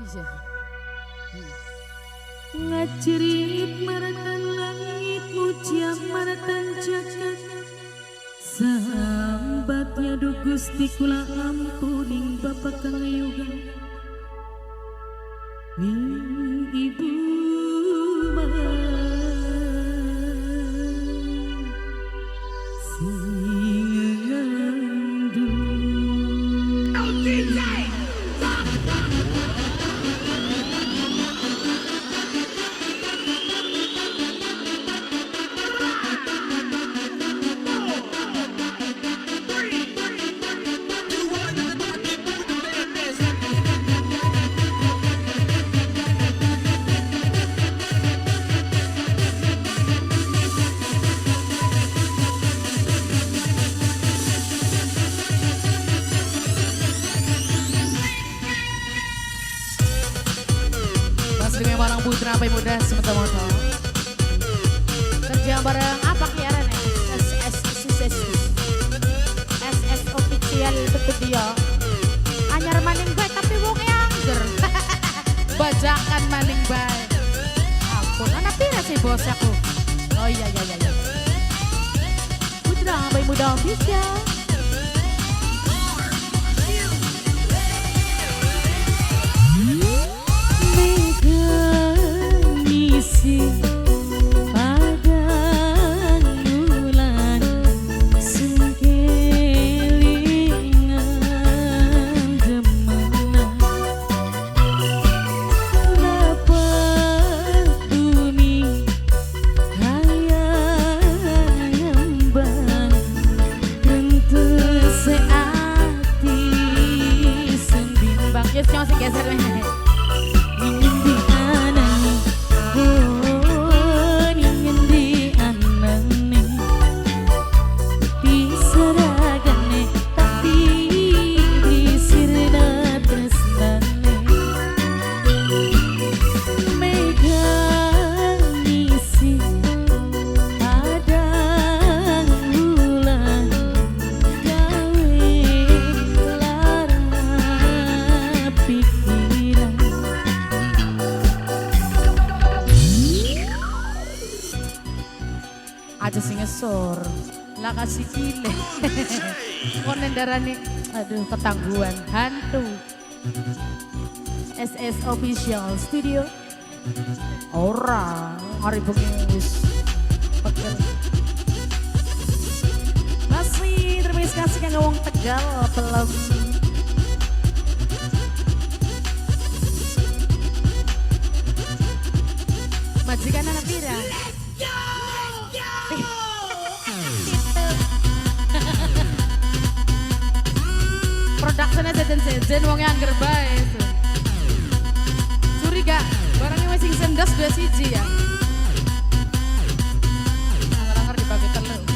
Iya. Ngacerit maratan langit mujiam maratan jagat sambatnya du Gusti kula ampuning Bapa kang yuga ning ibu Dengan barang putra apa muda sementara moto kerja bareng apa keliaran SS official betul dia anyar maning baik tapi wong angger bajakan maning baik ampun anak pira sih bos aku oh iya putra apa muda bisa aja sing ngesor lah kasih cile konen darani aduh ketangguhan hantu SS Official Studio ora hari bengis pegel masih terima kasih kang wong Tegal belum majikan anak pira produksinya sejen wong yang gerbae curiga barangnya masih sendas 2 siji ya orang dibagi telur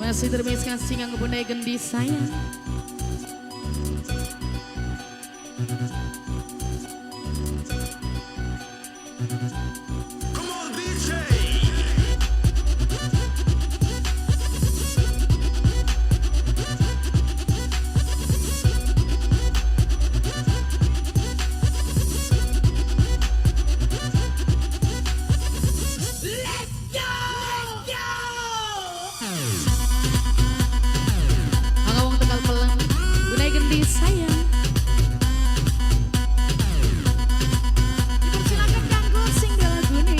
Masih termiskan singang bunda gendi sayang. Come on, DJ. Angga wong tegal pelang bunda gendi sayang. Dipersilakan kanggo sing lagune.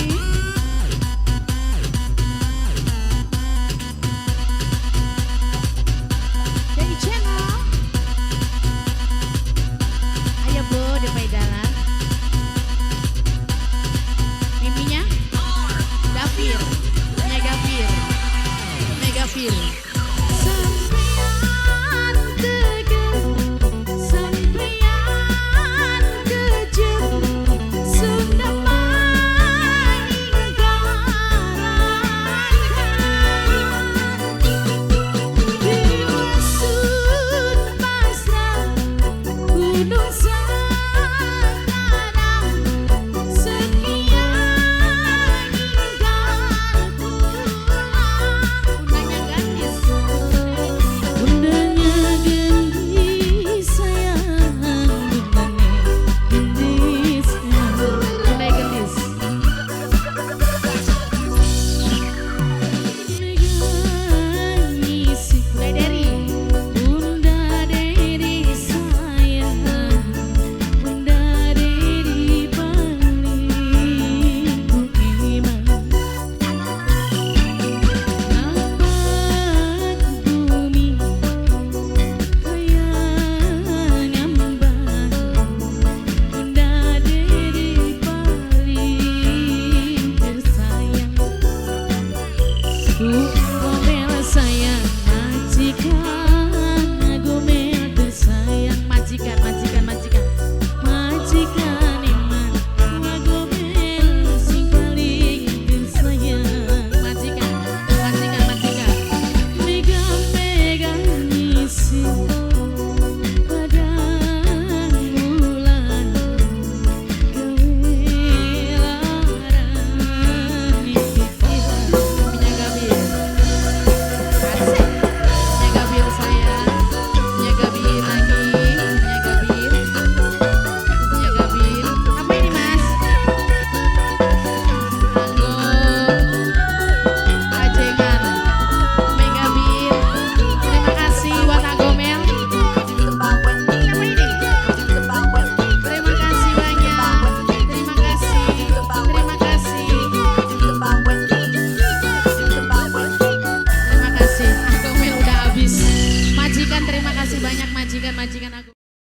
Dari channel. Ayo Bu, depai dalan. Miminya? Gafir. Megafir. Megafir. Sampean tegar, sampean kejam, sudah meninggalkan. Diusut pasrah, gunung sekarang, sekian tinggal pulang. Undanya gendis. Bundanya gendis sayang, bundanya gendis sayang. Megangisi Mulai dari Bunda Deri sayang, Bunda Deri paling iman. Napak bumi kaya nyambang, Bunda Deri paling tersayang.